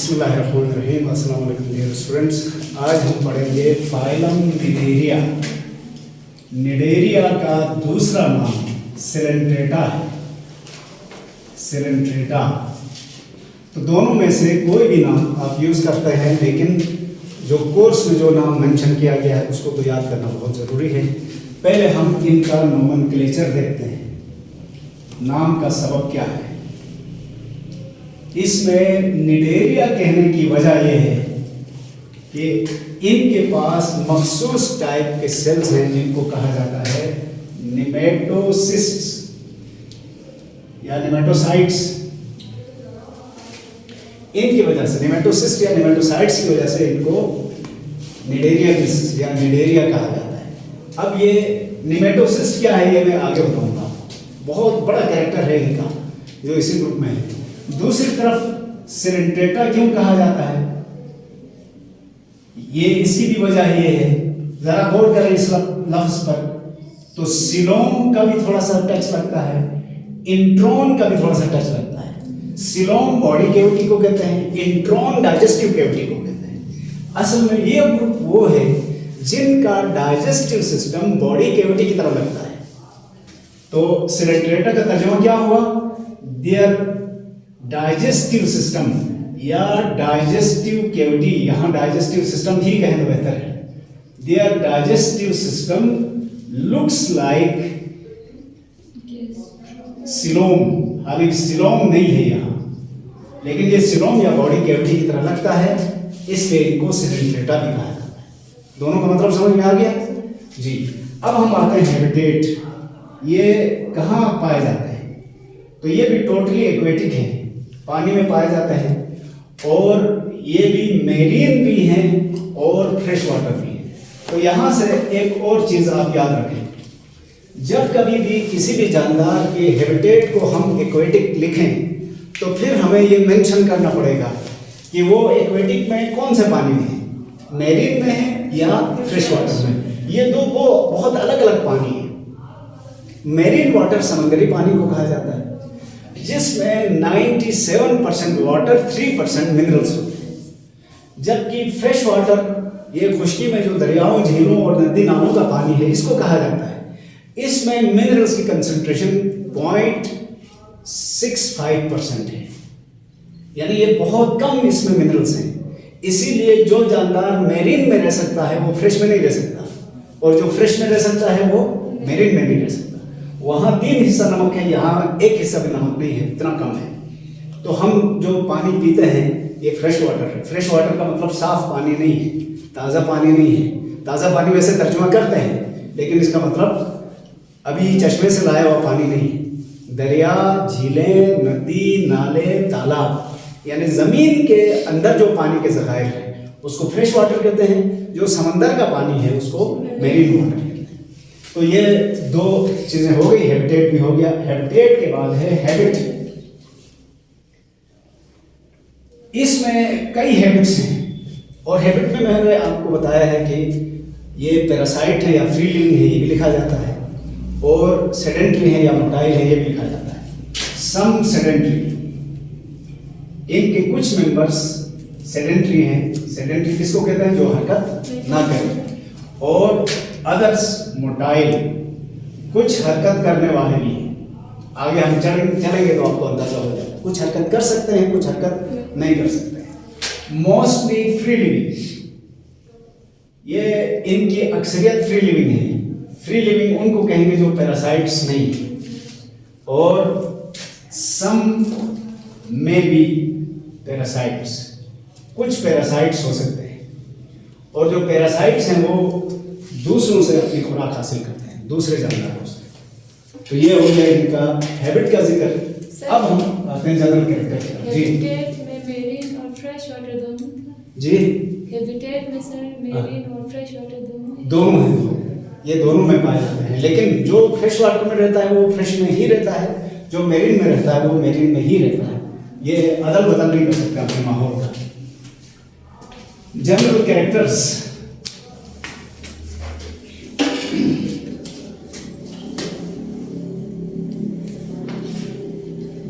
बिस्मिल्लाहिर्रहमानिर्रहीम। अस्सलाम वालेकुम डियर स्टूडेंट्स। आज हम पढ़ेंगे फाइलम निडेरिया। निडेरिया का दूसरा नाम सिलेंट्रेटा है। सिलेंट्रेटा, तो दोनों में से कोई भी नाम आप यूज़ करते हैं, लेकिन जो कोर्स में जो नाम मेंशन किया गया है उसको तो याद करना बहुत ज़रूरी है। पहले हम इनका नोमेनक्लेचर देखते हैं, नाम का सबब क्या है। इसमें निडेरिया कहने की वजह यह है कि इनके पास मखसूस टाइप के सेल्स हैं जिनको कहा जाता है निमेटोसिस्ट्स या निमेटोसाइट्स। इनकी वजह से निमेटोसिस्ट या निमेटोसाइट्स की वजह से इनको निडेरिया या निडेरिया कहा जाता है। अब ये निमेटोसिस्ट क्या है ये मैं आगे बताऊंगा। बहुत बड़ा कैरेक्टर है इनका जो इसी ग्रुप में है। दूसरी तरफ सिलेंट्रेटा क्यों कहा जाता है, ये इसकी भी वजह ये है, जरा गौर करें इस लफ्ज पर। तो सिलोम का भी थोड़ा सा टच लगता है, इंट्रॉन का भी थोड़ा सा टच लगता है। सिलोम बॉडी कैविटी को कहते हैं, इंट्रॉन डाइजेस्टिव कैविटी को कहते हैं। असल में ये ग्रुप वो है जिनका डाइजेस्टिव सिस्टम बॉडी कैविटी की तरह लगता है। तो सिलेंट्रेटा का तर्जुमा क्या हुआ, देयर डाइजेस्टिव सिस्टम या डाइजेस्टिव कैविटी, यहाँ डाइजेस्टिव सिस्टम ही कहें तो बेहतर है। Their digestive system looks like coelom. हालांकि सिलोम नहीं है यहाँ, लेकिन ये सिलोम या बॉडी कैविटी की तरह लगता है, इसलिए इनको सिलेंट्रेटा भी कहा जाता है। दोनों का मतलब समझ में आ गया जी। अब हम आते हैं हैबिटेट। ये कहाँ पाए जाते हैं, तो ये भी टोटली एक्वेटिक है, पानी में पाए जाते हैं, और ये भी मेरीन भी हैं और फ्रेश वाटर भी हैं। तो यहाँ से एक और चीज़ आप याद रखें, जब कभी भी किसी भी जानदार के हैबिटेट को हम एक्वेटिक लिखें तो फिर हमें ये मेंशन करना पड़ेगा कि वो एक्वेटिक में कौन से पानी में है, मेरीन में है या फ्रेश वाटर में। ये दो वो बहुत अलग अलग पानी है। मेरीन वाटर समंदरी पानी को कहा जाता है, जिसमें 97% वाटर, 3% मिनरल्स होते हैं। जबकि फ्रेश वाटर ये खुश्की में जो दरियाओं, झीलों और नदी नालों का पानी है, इसको कहा जाता है। इसमें मिनरल्स की कंसंट्रेशन 0.65% है, यानी ये बहुत कम इसमें मिनरल्स हैं। इसीलिए जो जानदार मेरीन में रह सकता है वो फ्रेश में नहीं रह सकता, और जो फ्रेश में रह सकता है वो मेरीन में नहीं रह सकता। वहाँ 3 हिस्सा नमक है, यहाँ 1 हिस्सा भी नमक नहीं है, इतना कम है। तो हम जो पानी पीते हैं ये फ्रेश वाटर है। फ्रेश वाटर का मतलब साफ पानी नहीं है, ताज़ा पानी नहीं है। ताज़ा पानी वैसे तर्जुमा करते हैं, लेकिन इसका मतलब अभी चश्मे से लाया हुआ पानी नहीं है। दरिया, झीलें, नदी, नाले, तालाब, यानी ज़मीन के अंदर जो पानी के ज़खायर हैं उसको फ्रेश वाटर कहते हैं। जो समंदर का पानी है उसको मेरीन वाटर कहते हैं। तो ये 2 चीज़ें हो गई, हैबिटेट भी हो गया। हैबिटेट के बाद है हैबिट। इसमें कई हैबिट्स हैं, और हैबिट में मैंने आपको बताया है कि ये पैरासाइट है या फ्री लिविंग है, ये भी लिखा जाता है, और सेडेंट्री है या मोटाइल है, ये भी लिखा जाता है। सम सेडेंट्री, इनके कुछ मेंबर्स सेडेंट्री हैं। सेडेंट्री किसको कहते हैं, जो हरकत ना करें, और अदर्स मोटाइल, कुछ हरकत करने वाले भी हैं। आगे हम चलेंगे तो आपको अंदाजा हो जाएगा। कुछ हरकत कर सकते हैं, कुछ हरकत नहीं कर सकते हैं। मोस्टली फ्री लिविंग, ये इनकी अक्सरियत फ्री लिविंग है। फ्री लिविंग उनको कहेंगे जो पैरासाइट्स नहीं है, और सम में बी पैरासाइट्स, कुछ पैरासाइट्स हो सकते हैं, और जो पैरासाइट्स हैं वो दूसरों से अपनी खुराक हासिल करते हैं, दूसरे जानदारों से। तो ये हो गया इनका हैबिट का जिक्र। अब हम आते हैं जनरल कैरेक्टर जी। हैबिटेट में मेरीन और फ्रेश वाटर दोनों जी, हैबिटेट में सर मेरीन और फ्रेश वाटर दोनों हैं। ये दोनों में पाए जाते हैं, लेकिन जो फ्रेश वाटर में रहता है वो फ्रेश में ही रहता है, जो मेरीन में रहता है वो मेरीन में ही रहता है। ये अदल बदल नहीं कर सकता अपने माहौल का। जनरल कैरेक्टर्स,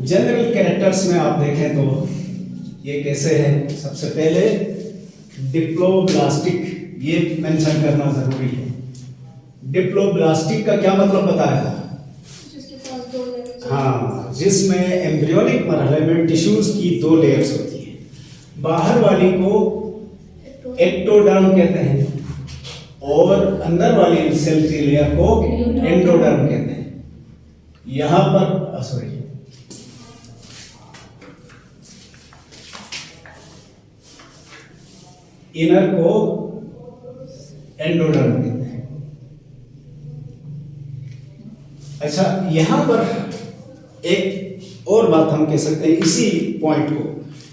जनरल कैरेक्टर्स में आप देखें तो ये कैसे है? सबसे पहले डिप्लोब्लास्टिक, ये मेंशन करना जरूरी है। डिप्लोब्लास्टिक का क्या मतलब बताया था? जिसके पास 2 लेयर्स। हाँ, जिसमें एम्ब्रियोनिक मरहले में टिश्यूज की 2 लेयर्स होती है। बाहर वाली को एक्टोडर्म कहते हैं और अंदर वाली सेल की लेयर को एंडोडर्म कहते हैं। यहां पर सॉरी, इनर को एंडोडर्म कहते हैं। अच्छा, यहां पर एक और बात हम कह सकते हैं इसी पॉइंट को,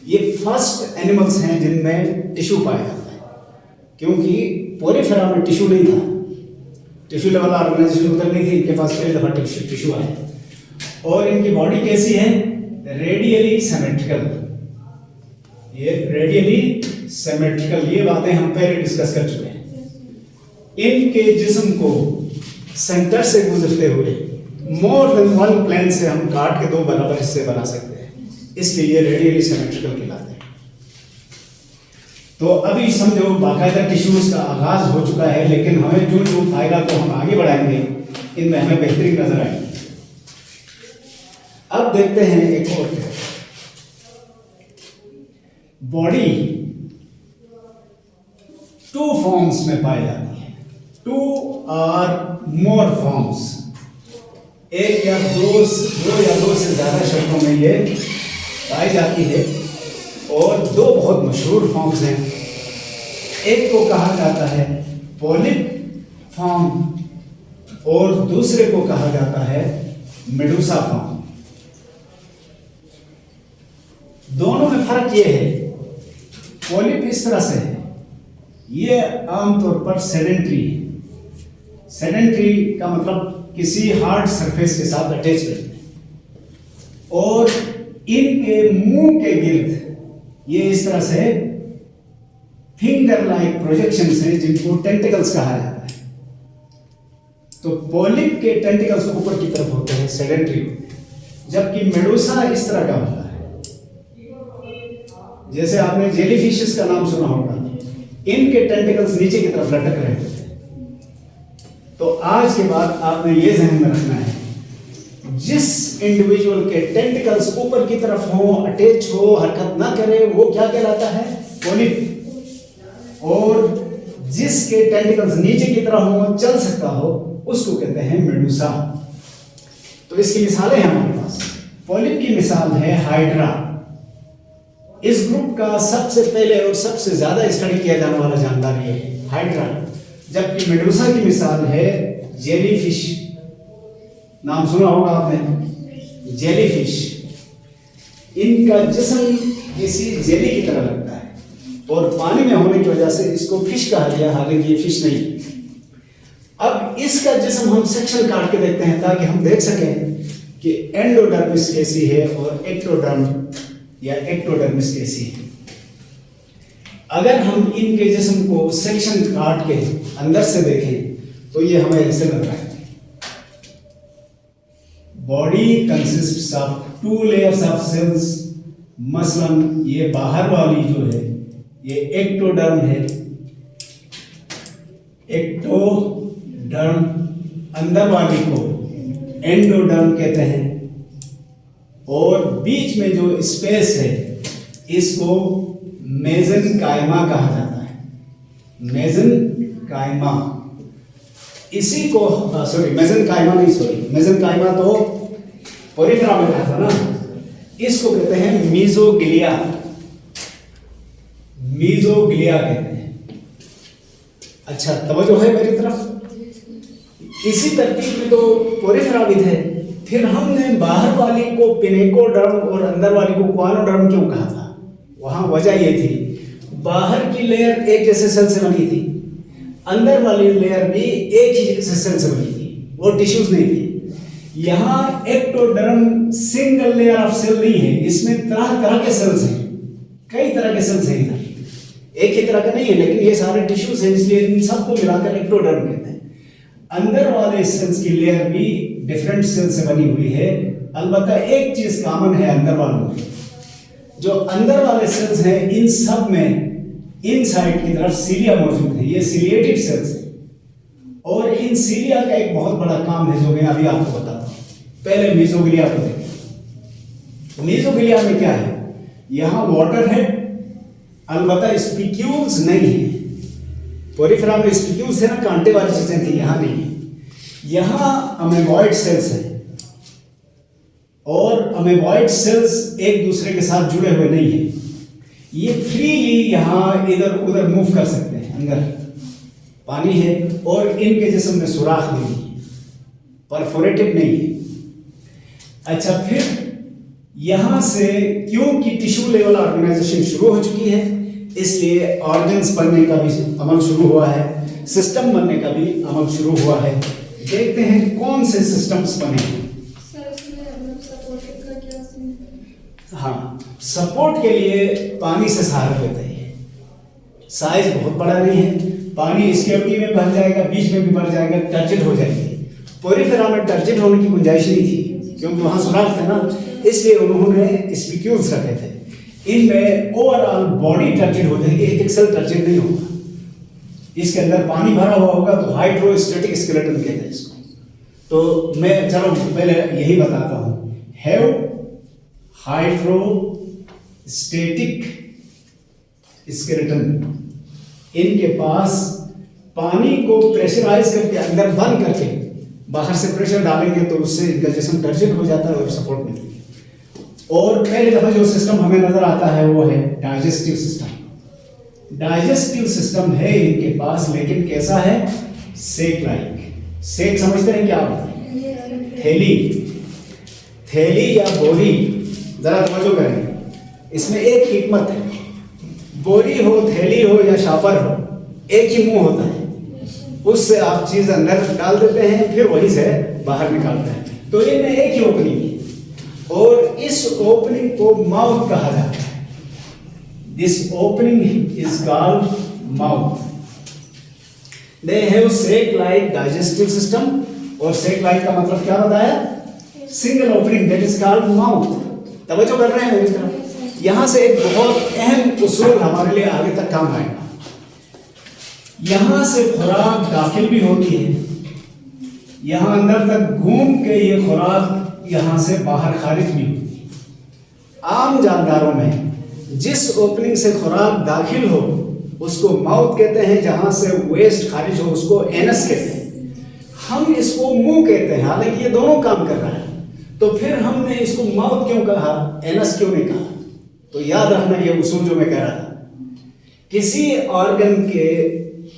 ये फर्स्ट एनिमल्स हैं जिनमें टिश्यू पाया जाता है, क्योंकि पोरिफेरा में टिश्यू नहीं था, टिश्यू लेवल ऑर्गेनाइजेशन उधर नहीं थी, इनके पास पहली दफा टिश्यू आया। और इनकी बॉडी कैसी है? Radially symmetrical. ये रेडियली सिमेट्रिकल, ये बातें हम पहले डिस्कस कर चुके हैं। इनके जिस्म को सेंटर से गुजरते हुए मोर देन 1 प्लेन से हम काट के 2 बराबर हिस्से बना सकते हैं, इसलिए ये रेडियली सिमेट्रिकल कहलाते हैं। तो अभी समझो बाकायदा टिश्यूज का आगाज हो चुका है, लेकिन हमें जो फायदा को हम आगे बढ़ाएंगे इनमें हमें बेहतरीन नजर आएगी। अब देखते हैं एक और क्या, बॉडी 2 फॉर्म्स में पाई जाती है, 2 और मोर फॉर्म्स, एक या दो से ज्यादा शब्दों में ये पाई जाती है। और 2 बहुत मशहूर फॉर्म्स हैं। एक को कहा जाता है पॉलिप फॉर्म और दूसरे को कहा जाता है मेडुसा फॉर्म। दोनों में फर्क ये है, पॉलिप इस तरह से है, ये आमतौर पर सेडेंट्री है। सेडेंट्री का मतलब किसी हार्ड सरफेस के साथ अटैच रहते हैं, और इनके मुंह के गिर्द ये इस तरह से फिंगर लाइक प्रोजेक्शंस हैं जिनको टेंटिकल्स कहा जाता है। तो पॉलिप के टेंटिकल्स ऊपर की तरफ होते हैं, सेडेंट्री होते हैं, जबकि मेडुसा इस तरह का होता है। जैसे आपने जेलीफिशेस का नाम सुना होगा, इनके टेंटिकल्स नीचे की तरफ लटक रहे होते हैं। तो आज के बाद आपने ये ध्यान में रखना है, जिस इंडिविजुअल के टेंटिकल्स ऊपर की तरफ हो, अटैच हो, हरकत ना करे, वो क्या कहलाता है? पॉलिप। और जिसके टेंटिकल्स नीचे की तरफ हो, चल सकता हो, उसको कहते हैं मेडुसा। तो इसकी मिसालें हैं हमारे पास। पॉलिप की मिसाल है हाइड्रा। इस ग्रुप का सबसे पहले और सबसे ज्यादा स्टडी किया जाने वाला जानवर ये है, हाइड्रा। जबकि मेडुसा की मिसाल है जेलीफिश। नाम सुना होगा आपने, जेलीफिश। इनका जिस्म किसी जेली की तरह लगता है और पानी में होने की वजह से इसको फिश कहा गया, हालांकि ये फिश नहीं। अब इसका जिस्म हम सेक्शन काट के देखते हैं ताकि हम देख सकें कि एंडोडर्मिस कैसी है और एक्टोडर्म या एक्टोडर्मिस कैसी है। अगर हम इनके जिस्म को सेक्शन काट के अंदर से देखें तो ये हमें ऐसे लग रहा है। Body consists of 2 layers of cells. मसलन ये बाहर वाली जो है ये एक्टोडर्म है, एक्टोडर्म। अंदर वाली को एंडोडर्म कहते हैं, और बीच में जो स्पेस है इसको मेसेनकाइमा कहा जाता है। मेसेनकाइमा, इसी को मेसेनकाइमा तो पोरिफेरा में कहा था ना, इसको कहते हैं मीजोगिलिया। मीजोगिलिया कहते हैं। अच्छा, तवज्जो है मेरी तरफ। इसी तरतीब में तो पोरिफेरा भी थे, फिर हमने बाहर वाली को पिनेकोडर्म और अंदर वाली को क्वानोडर्म क्यों कहा था? वहां वजह ये थी, बाहर की लेयर एक जैसे सेल से बनी थी, अंदर वाली लेयर भी एक ही जैसे सेल से बनी थी, वो टिश्यूज नहीं थी। यहाँ ectoderm single layer of cell नहीं है, इसमें तरह तरह के सेल्स हैं, कई तरह के सेल्स हैं इधर, एक ही तरह का नहीं है, लेकिन ये सारे टिश्यूज हैं, इसलिए इन सबको मिलाकर एक्टोडर्म कहते हैं। अंदर वाले सेल्स की लेयर भी डिफरेंट सेल से बनी हुई है, अलबत्ता एक चीज कॉमन है अंदर वालों में, जो अंदर वाले सेल्स हैं इन सब में इन साइड की तरफ सीलिया मौजूद है, ये सीलिएटेड सेल्स है। और इन सीलिया का एक बहुत बड़ा काम है जो मैं अभी आपको बताता हूँ। पहले मीजोग्लिया को देखें। मीजोग्लिया में क्या है? यहाँ वाटर है, अलबत्ता स्पिक्यूल्स नहीं है। पोरिफेरा में स्पिक्यूल्स है ना, कांटे वाली चीजें थी, यहाँ नहीं है। यहाँ अमेबॉइड सेल्स है और अमेबॉइड सेल्स एक दूसरे के साथ जुड़े हुए नहीं है। ये फ्रीली यहाँ इधर उधर मूव कर सकते हैं। अंदर पानी है और इनके जिस्म में सुराख नहीं है, परफोरेटेड नहीं है। अच्छा, फिर यहां से क्योंकि टिश्यू लेवल ऑर्गेनाइजेशन शुरू हो चुकी है, इसलिए ऑर्गन्स बनने का भी अमल शुरू हुआ है, सिस्टम बनने का भी अमल शुरू हुआ है। देखते हैं कौन से सिस्टम्स बने हैं। सर इसमें मतलब सपोर्ट का क्या सीन है? हाँ, सपोर्ट के लिए पानी से सहारा लेते हैं। साइज बहुत बड़ा नहीं है, पानी इसकी अवधि में भर जाएगा, बीच में भी भर जाएगा, टर्जिड हो जाएगी। पोरिफेरा में टर्जिड होने की गुंजाइश नहीं थी क्योंकि वहां सुराख थे ना, इसलिए उन्होंने स्पिक्यूल्स रखे थे। इनमें ओवरऑल बॉडी टर्जिड हो जाएगी, एक सेल टर्जिड नहीं होगा। इसके अंदर पानी भरा हुआ होगा तो हाइड्रोस्टैटिक स्केलेटन कहते हैं इसको। तो मैं चलो पहले यही बताता हूँ। हैव हाइड्रोस्टैटिक स्केलेटन, इनके पास पानी को प्रेशराइज करके अंदर बंद करके बाहर से प्रेशर डालेंगे तो उससे इनका जिस्म टर्जिड हो जाता है और सपोर्ट मिलती है। और पहले दफा जो सिस्टम हमें नजर आता है वो है डाइजेस्टिव सिस्टम। डाइजेस्टिव सिस्टम है इनके पास, लेकिन कैसा है? सेक लाइक। सेक समझते हैं क्या होता है? थैली, थैली या बोरी। जरा तवज्जो करें, इसमें एक हिकमत है। बोरी हो, थैली हो या शापर हो, एक ही मुंह होता है। उससे आप चीज अंदर डाल देते हैं, फिर वहीं से बाहर निकालते हैं। तो इनमें एक ही ओपनिंग है और इस ओपनिंग को माउथ कहा जाता है। This opening is called mouth. They have sac like digestive system, और सेक लाइक का मतलब क्या बताया? Single opening, that is called mouth. तवज्जो कर रहे हैं इस तरफ? यहां से एक बहुत अहम उसूल हमारे लिए आगे तक काम आएगा। यहां से खुराक दाखिल भी होती है, यहां अंदर तक घूम के ये खुराक यहां से बाहर खारिज भी होती है। आम जानदारों में जिस ओपनिंग से खुराक दाखिल हो उसको माउथ कहते हैं, जहां से वेस्ट खारिज हो उसको एनस कहते हैं। हम इसको मुंह कहते हैं, हालांकि ये दोनों काम कर रहा है। तो फिर हमने इसको माउथ क्यों कहा, एनस क्यों नहीं कहा? तो याद रखना ये उसूल जो मैं कह रहा था। किसी ऑर्गन के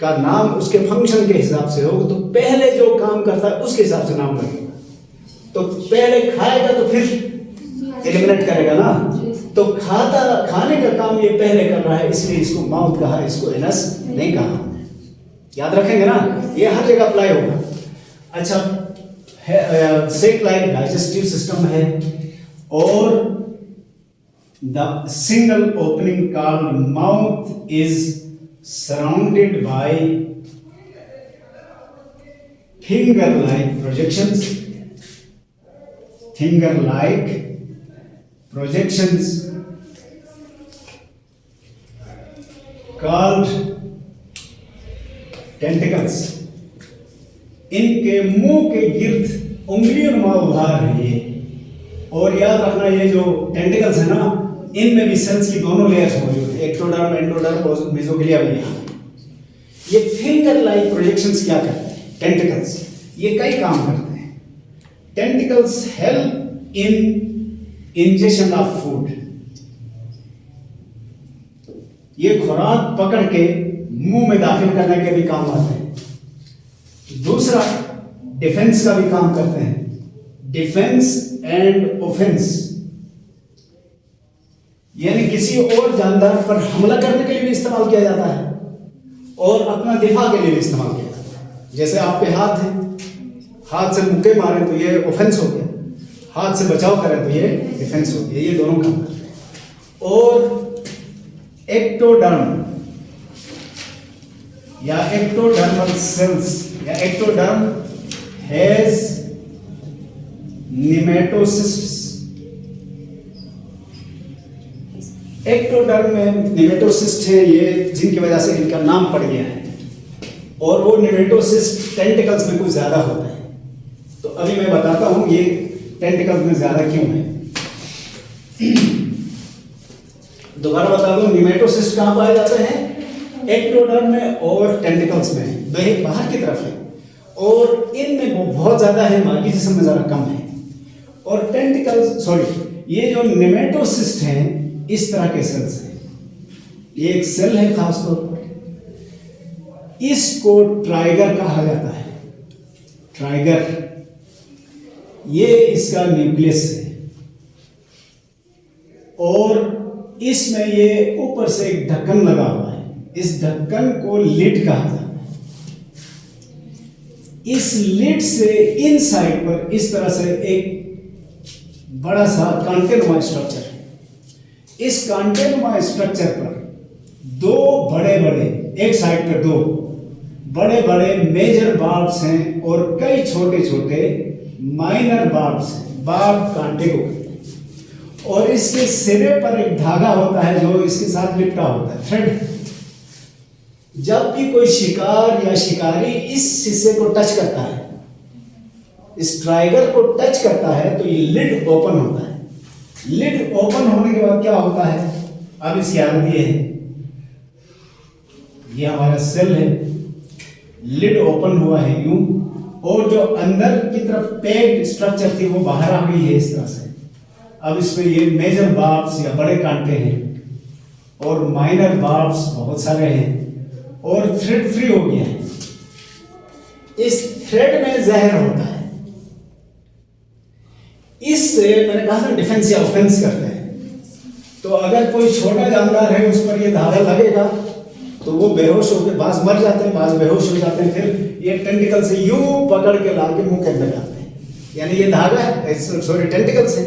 का नाम उसके फंक्शन के हिसाब से हो तो पहले जो काम करता है उसके हिसाब से नाम लगेगा। तो पहले खाएगा तो फिर एलिमिनेट करेगा ना, तो खाने का काम ये पहले कर रहा है, इसलिए इसको माउथ कहा, इसको एनस नहीं कहा। याद रखेंगे ना, ये हर जगह अप्लाई होगा। अच्छा, सेक लाइक डाइजेस्टिव सिस्टम है और the single opening called mouth is surrounded by finger-like projections. Finger-like projections called tentacles. इनके मुंह के गिर्द उंगलियों नुमा उभार है ये। और याद रखना ये जो टेंटिकल्स है ना, इनमें भी सेल्स की दोनों लेयर्स मौजूद है, एक्टोडर्म, एंडोडर्म और मेसोग्लिया भी है। ये फिंगर लाइक प्रोजेक्शंस क्या करते हैं? टेंटिकल्स ये कई काम करते हैं। Tentacles help in injection of food. ये खुराक पकड़ के मुंह में दाखिल करने के भी काम आते हैं। दूसरा, डिफेंस का भी काम करते हैं। डिफेंस एंड ऑफेंस, यानी किसी और जानदार पर हमला करने के लिए भी इस्तेमाल किया जाता है और अपना दिफा के लिए भी इस्तेमाल किया जाता है। जैसे आपके हाथ है, हाथ से मुक्के मारे तो ये ऑफेंस हो गया, हाथ से बचाव करें तो ये डिफेंस हो गया। ये दोनों काम करते हैं। और एक्टोडर्म या एक्टोडर्मल सेल्स या एक्टोडर्म हैज निमेटोसिस्ट्स। एक्टोडर्म में निमेटोसिस्ट है ये, जिनकी वजह से इनका नाम पड़ गया है, और वो निमेटोसिस्ट टेंटिकल्स में कुछ ज़्यादा होता है। तो अभी मैं बताता हूँ ये टेंटिकल्स में ज़्यादा क्यों है। दोबारा बता दूं, निमेटोसिस्ट कहाँ पाए जाते हैं? एक्टोडर्म में और टेंटिकल्स में, बाहर की तरफ है, और इनमें वो बहुत ज़्यादा है, बाकी जिस्म में ज़रा कम है। और ये जो निमेटोसिस्ट हैं इस तरह के सेल्स हैं, ये एक सेल है खास तौर पर, इसको ट्राइगर कहा जाता है। ट्राइगर, ये इसका न्यूक्लियस है, और इसमें ये ऊपर से एक ढक्कन लगा हुआ है, इस ढक्कन को लिड कहा जाता है। इस लिड से इन साइड पर इस तरह से एक बड़ा सा कांटेनुमा स्ट्रक्चर है। इस कांटेनुमा स्ट्रक्चर पर दो बड़े बड़े, एक साइड पर दो बड़े बड़े मेजर बार्ब्स हैं और कई छोटे छोटे माइनर बार्ब्स हैं। बार्ब कांटे को कहते हैं। और इसके सिरे पर एक धागा होता है जो इसके साथ लिपटा होता है, थ्रेड। जब भी कोई शिकार या शिकारी इस हिस्से को टच करता है, इस ट्राइगर को टच करता है, तो ये लिड ओपन होता है। लिड ओपन होने के बाद क्या होता है, अब इसकी हालत ये है, ये हमारा सेल है, लिड ओपन हुआ है यूं, और जो अंदर की तरफ पैक्ड स्ट्रक्चर थी वो बाहर आ गई है इस तरह से। अब इसमें ये मेजर बार्ब्स या बड़े कांटे हैं, और माइनर बार्ब्स बहुत सारे हैं, और थ्रेड फ्री हो गया है। इस थ्रेड में जहर होता है। इससे मैंने कहा था डिफेंस या ऑफेंस करते हैं। तो अगर कोई छोटा जानदार है उस पर ये धागा लगेगा तो वो बेहोश होकर, बाज मर जाते हैं, बाज बेहोश हो जाते हैं, फिर ये टेंटिकल से यूं पकड़ के लाके मुंह के अंदर डालते हैं। यानी ये धागा है, सॉरी टेंटिकल्स है,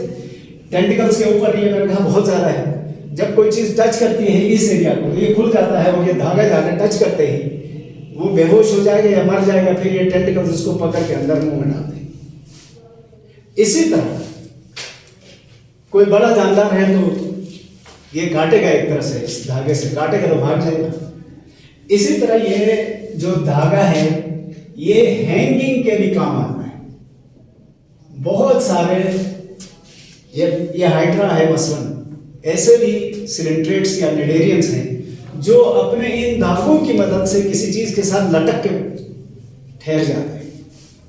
टेंटिकल्स के ऊपर ये मैंने कहा बहुत ज्यादा है। जब कोई चीज टच करती है इस एरिया को तो ये खुल जाता है, और ये धागा जाकर टच करते ही वो बेहोश हो जाएगा या मर जाएगा, फिर ये टेंटिकल्स उसको पकड़ के अंदर मुंह में डालते हैं। इसी तरह कोई बड़ा जानदार है तो ये काटेगा, एक तरह से इस धागे से काटेगा तो भाग जाएगा। इसी तरह ये जो धागा है ये हैंगिंग के भी काम आता है। बहुत सारे ये हाइड्रा है मसलन, ऐसे भी सिलेंट्रेट्स या निडेरियंस हैं जो अपने इन धागों की मदद से किसी चीज के साथ लटक के ठहर जाते हैं।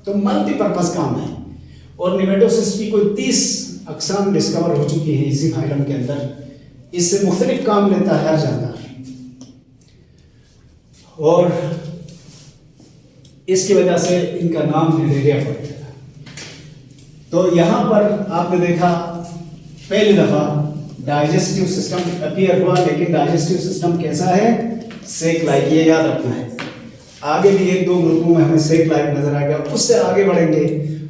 तो मल्टीपर्पज काम है। और निमेटोसिस्ट की कोई 30 अक़साम डिस्कवर हो चुकी हैं इसी फाइलम के अंदर। इससे मुख्तलिफ काम लेता है हर जानदार, और इसकी वजह से इनका नाम निडेरिया पड़ गया। तो यहां पर आपने देखा पहली दफा डाइजेस्टिव सिस्टम अपीयर हुआ, लेकिन डाइजेस्टिव सिस्टम कैसा है? सेक लाइक, ये याद रखना है। आगे भी 1-2 ग्रुपों में हमें सेक लाइक नजर आएगा, उससे आगे बढ़ेंगे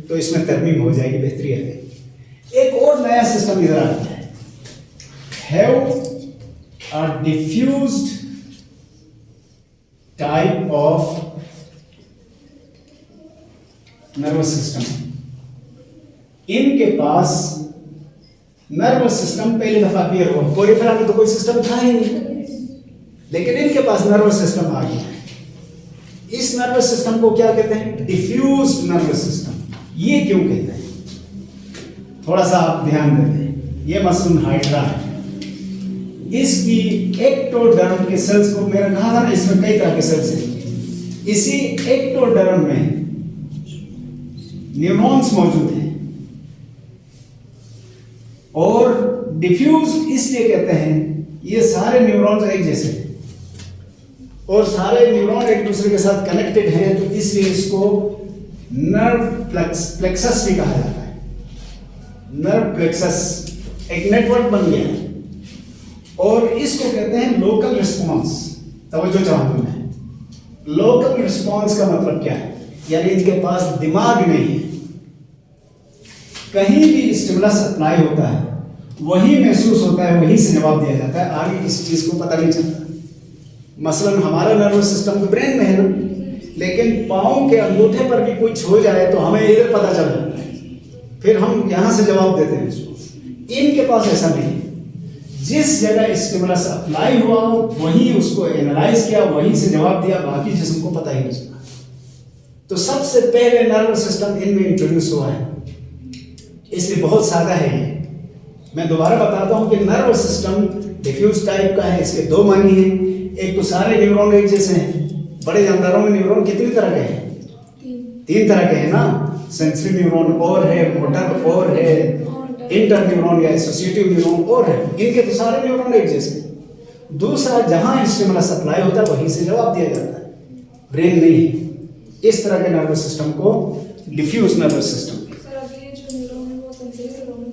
तो इसमें तरमीम हो जाएगी, बेहतरी आएगी। एक और नया सिस्टम इधर आ गया है, have a diffused type of nervous system. इनके पास नर्वस सिस्टम पहली दफा अपीयर हुआ। कोरिफेरा में तो कोई सिस्टम था ही नहीं, लेकिन इनके पास नर्वस सिस्टम आ गया है। इस नर्वस सिस्टम को क्या कहते हैं? Diffused nervous system. ये क्यों कहते हैं? थोड़ा सा आप ध्यान दें। ये मसलन हाइड्रा है, इसकी एक्टोडर्म के सेल्स को मैंने कहा था ना, इसमें कई तरह के सेल्स हैं। इसी एक्टोडर्म में न्यूरॉन्स मौजूद हैं, और डिफ्यूज इसलिए कहते हैं, ये सारे न्यूरॉन्स एक जैसे हैं और सारे न्यूरॉन एक दूसरे के साथ कनेक्टेड हैं, तो इसलिए इसको नर्व प्लेक्सस भी कहा जाता है। नर्व प्लेक्सस एक नेटवर्क बन गया है, और इसको कहते हैं लोकल रिस्पॉन्स। तवज्जो चाहूंगा मैं, लोकल रिस्पॉन्स का मतलब क्या है? यानी इनके पास दिमाग नहीं है, कहीं भी स्टिमुलस अप्लाई होता है वही महसूस होता है, वहीं से जवाब दिया जाता है, आगे किसी चीज को पता नहीं चलता। मसलन हमारा नर्वस सिस्टम तो ब्रेन में है ना, लेकिन पाँव के अंगूठे पर भी कुछ हो जाए तो हमें इधर पता चल जाता है, फिर हम यहाँ से जवाब देते हैं इसको। इनके पास ऐसा नहीं है। जिस जगह स्टिमुलस अप्लाई हुआ वहीं उसको एनालाइज किया, वहीं से जवाब दिया, बाकी जिस्म को पता ही नहीं चला। तो सबसे पहले नर्वस सिस्टम इनमें इंट्रोड्यूस हुआ है, इसलिए बहुत सादा है ये। मैं दोबारा बताता हूँ कि नर्वस सिस्टम डिफ्यूज टाइप का है, इसके दो मानी हैं। एक तो सारे न्यूरॉन एक जैसे हैं। बड़े जानदारों में न्यूरॉन कितनी तरह के हैं? तीन तरह के हैं ना। सेंसरी न्यूरॉन और है, मोटर और है, इंटर न्यूरॉन या एसोसिएटिव न्यूरॉन और है। इनके तो सारे न्यूरॉन एक जैसे। दूसरा, जहां स्टिमुलस अप्लाई होता है वहीं से जवाब दिया जाता है, ब्रेन नहीं है। इस तरह के नर्वस सिस्टम को डिफ्यूज नर्वस सिस्टम। सर अब ये जो न्यूरॉन है वो सेंसरी न्यूरॉन है।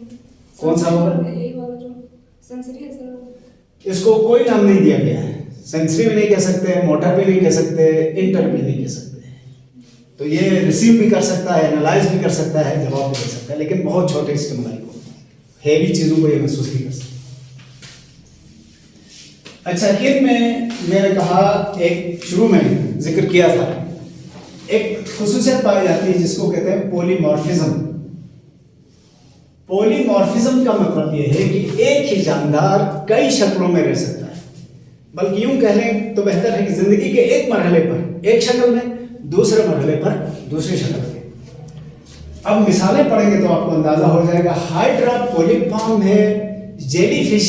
कौन सा होगा? ये वाला जो सेंसरी है सर। इसको कोई नाम नहीं दिया गया है। सेंसरी भी नहीं कह सकते, मोटर भी नहीं कह सकते, इंटर भी नहीं कह सकते। तो ये रिसीव भी कर सकता है, एनालाइज भी कर सकता है, जवाब भी दे सकता है, लेकिन बहुत छोटे स्टिमुलाई को, हेवी चीजों को ये महसूस नहीं कर सकता। अच्छा, इनमें मैंने कहा, एक शुरू में जिक्र किया था, एक खुसूसियत पाई जाती है जिसको कहते हैं पॉलीमॉर्फिज्म। पॉलीमॉर्फिज्म का मतलब यह है कि एक ही जानदार कई शक्लों में रह सकता है, बल्कि यूं कह लें तो बेहतर है कि जिंदगी के एक मरहले पर एक शक्ल में, दूसरे मरहले पर दूसरी शक्ल में। अब मिसालें पढ़ेंगे तो आपको अंदाजा हो जाएगा। हाइड्रा पोलिप फॉर्म है, जेलीफिश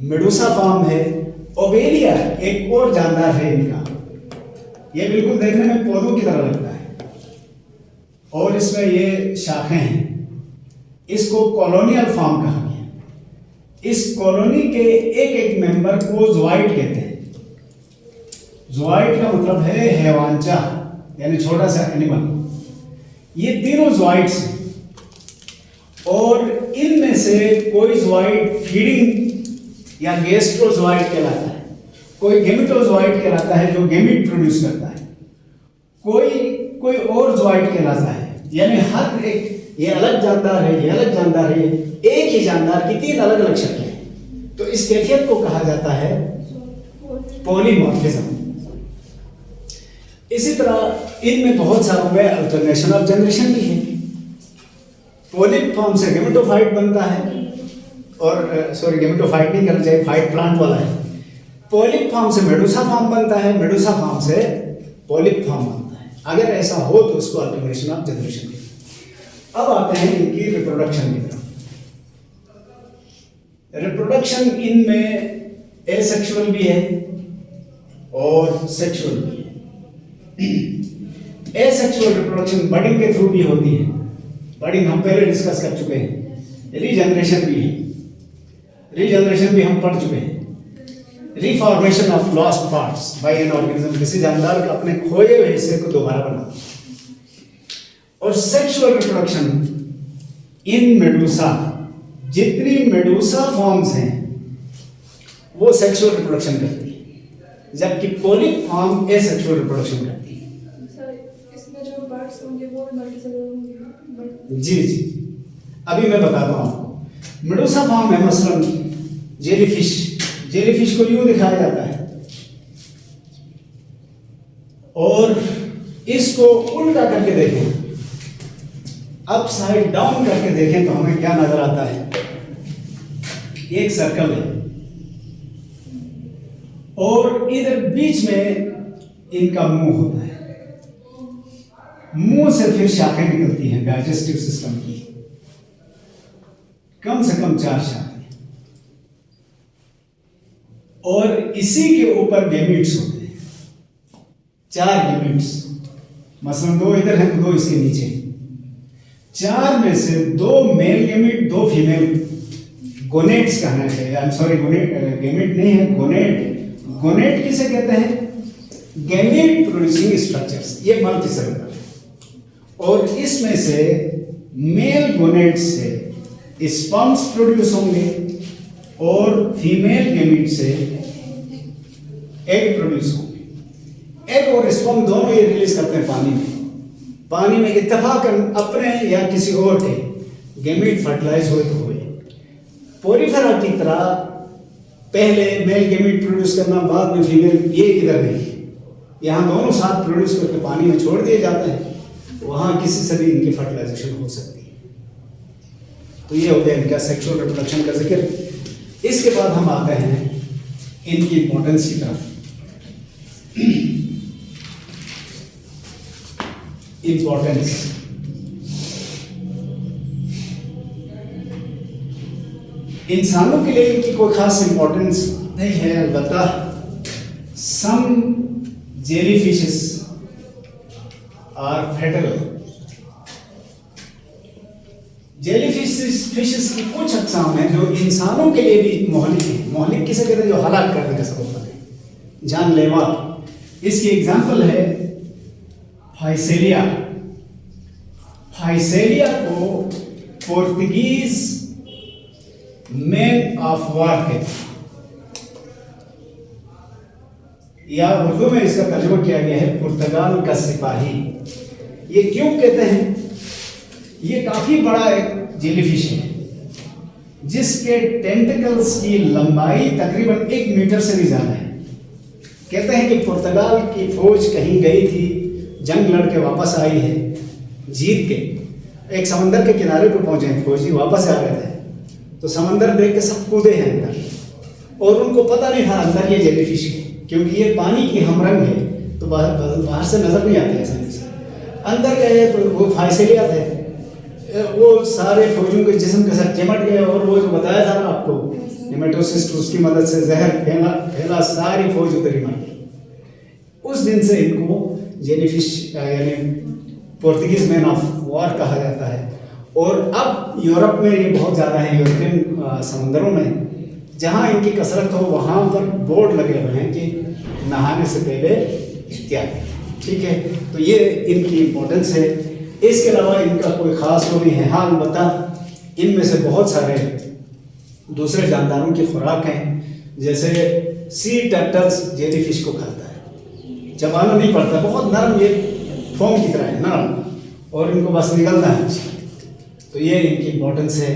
मेडुसा फॉर्म है, ओबेलिया एक और जानदार है इनका। ये बिल्कुल देखने में पौधों की तरह लगता है और इसमें ये शाखें हैं। इसको कॉलोनियल फॉर्म कहा गया। इस कॉलोनी के एक एक मेंबर को ज़ोआइड कहते हैं। ज़ोआइड का मतलब है हैवांचा, यानी छोटा सा एनिमल। ये तीनों ज़ोआइड्स हैं और इनमें से कोई ज़ोआइड फीडिंग या गैस्ट्रोज़ोआइड कहलाता है, कोई गेमिटोज़ोआइड कहलाता है जो गेमिट प्रोड्यूस करता है, कोई और ज़ोआइड कहलाता है। यानी हर एक, ये अलग जानदार है, ये अलग जानदार है, एक ही जानदार की तीन अलग अलग शक्लें हैं। तो इस कैफियत को कहा जाता है पॉलीमॉर्फिज्म। इसी तरह इनमें बहुत सारों में अल्टरनेशन ऑफ जनरेशन भी है। पोलिप फॉर्म से गेमेटोफाइट बनता है, और सॉरी गेमेटोफाइट नहीं करना चाहिए, फाइट प्लांट वाला है। पोलिप फॉर्म से मेडुसा फॉर्म बनता है, मेडुसा फॉर्म से पोलिप फॉर्म बनता है। अगर ऐसा हो तो उसको अल्टरनेशन ऑफ जनरेशन कहते हैं। अब आते हैं इनकी रिप्रोडक्शन की तरफ। रिप्रोडक्शन इनमें एसेक्सुअल भी है और सेक्सुअल भी है। एसेक्सुअल रिप्रोडक्शन बडिंग के थ्रू भी होती है। बडिंग हम पहले डिस्कस कर चुके हैं। रीजनरेशन भी है, रीजनरेशन भी हम पढ़ चुके हैं। Reformation of lost parts bye an organism, किसी जानदार का अपने खोए हुए हिस्से को दोबारा बनाना। और सेक्सुअल रिप्रोडक्शन इन मेडुसा, जितनी मेडुसा फॉर्म्स हैं वो सेक्सुअल रिप्रोडक्शन करती है, जबकि पोलिप फॉर्म एसेक्सुअल रिप्रोडक्शन करती है। सर इसमें जो बर्ड्स होंगे वो मल्टीसेलुलर होंगे? जी जी, अभी मैं बताता हूँ आपको। मेडुसा फॉर्म है मसलन जेलीफिश। जेलीफिश को यूं दिखाया जाता है और इसको उल्टा करके देखें, अपसाइड डाउन करके देखें तो हमें क्या नजर आता है? एक सर्कल है और इधर बीच में इनका मुंह होता है। मुंह से फिर शाखें निकलती हैं डाइजेस्टिव सिस्टम की, कम से कम 4 शाखें, और इसी के ऊपर गैमीट्स होते हैं, 4 गैमीट्स। मसलन 2 इधर हैं तो 2 इसके नीचे। 4 में से 2 मेल गैमीट, 2 फीमेल गोनेट्स कहना चाहिए। आई एम सॉरी, गैमीट नहीं है, गोनेट। गोनेट किसे कहते हैं? Gamete producing structures. ये मल्टीसेलुलर है और इसमें से मेल गोनेट से स्पर्म्स प्रोड्यूस होंगे और फीमेल गैमीट से एग प्रोड्यूस होंगे। एग और स्पर्म दोनों ये रिलीज करते हैं पानी में। पानी में इत्तेफाकन अपने या किसी और के गैमीट फर्टिलाइज हुए तो हुए। पोरिफेरा की तरह पहले मेल गैमीट प्रोड्यूस करना, बाद में फीमेल, ये इधर नहीं। यहाँ दोनों साथ प्रोड्यूस करके पानी में छोड़ दिए जाते हैं, वहाँ किसी से भी इनकी फर्टिलाइजेशन हो सकती है। तो ये हो गया इनका सेक्सुअल रिप्रोडक्शन का जिक्र। इसके बाद हम आते हैं इनकी इम्पोर्टेंस की तरफ। इम्पोर्टेंस, इंसानों के लिए इनकी कोई खास इम्पोर्टेंस नहीं है, अलबत्ता सम जेलीफिशेस आर फेटल। जेलीफिशेस की कुछ अक़साम हैं जो इंसानों के लिए भी मोहलिक हैं। मोहलिक किसे कहते हैं? जो हलाक करने का सबब बने, जानलेवा। इसकी एग्जाम्पल है फाइसेलिया। फाइसेलिया को पोर्तुगीज मैन ऑफ वॉर कहते हैं, या उर्दू में इसका तर्जुमा किया गया है पुर्तगाल का सिपाही। ये क्यों कहते हैं? ये काफी बड़ा एक जेलीफिश है जिसके टेंटिकल्स की लंबाई तकरीबन 1 मीटर से भी ज्यादा है। कहते हैं कि पुर्तगाल की फौज कहीं गई थी, जंग लड़ के वापस आई है जीत के, एक समंदर के किनारे पर पहुंचे हैं फौजी, वापस आ रहे थे तो समंदर देख के सब कूदे हैं अंदर, और उनको पता नहीं था अंदर ये जेलीफिश है, क्योंकि ये पानी की हमरंग है तो बाहर से नजर नहीं आती आसानी से। अंदर गए तो वो फाइसेलिया थे, वो सारे फौजियों के जिस्म के साथ चिमट गए, और वो जो बताया था ना आपको हेमेटोसिस, उसकी मदद से जहर फैला, सारी फौज उधर ही मर गई। उस दिन से इनको जेलीफिश यानी पोर्तुगीज मैन ऑफ वॉर कहा जाता है। और अब यूरोप में ये बहुत ज़्यादा है, यूरोपियन समंदरों में जहाँ इनकी कसरत हो वहाँ पर बोर्ड लगे हुए हैं कि नहाने से पहले इत्यादि। ठीक है, तो ये इनकी इम्पोर्टेंस है। इसके अलावा इनका कोई ख़ास वो नहीं है। हाँ, अलबत्ता इनमें से बहुत सारे दूसरे जानदारों की खुराक हैं, जैसे सी टर्टल्स जेलीफिश को खाता है, चबाना नहीं पड़ता, बहुत नरम, ये फोम की तरह है, नरम, और इनको बस निकलना है। तो ये इनकी इम्पोर्टेंस है।